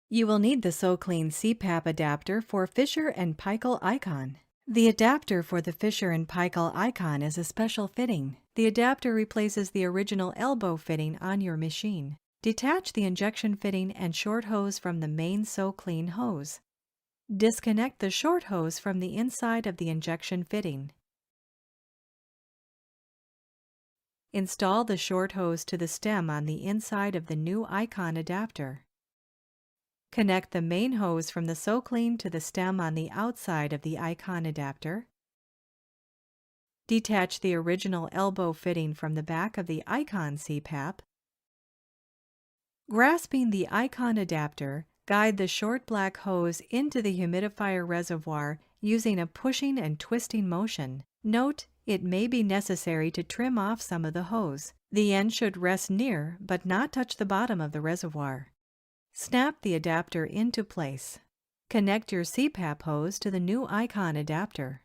You will need the Soclean Cpap adapter for Fisher and Paykel Icon. The adapter for the Fisher and Paykel Icon is a special fitting. The adapter replaces the original elbow fitting on your machine. Detach the injection fitting and short hose from the main Soclean hose. Disconnect the short hose from the inside of the injection fitting. Install the short hose to the stem on the inside of the new Icon adapter. Connect the main hose from the Soclean to the stem on the outside of the Icon adapter. Detach the original elbow fitting from the back of the Icon CPAP. Grasping the Icon adapter, guide the short black hose into the humidifier reservoir using a pushing and twisting motion. Note, it may be necessary to trim off some of the hose. The end should rest near but not touch the bottom of the reservoir. Snap the adapter into place. Connect your CPAP hose to the new Icon adapter.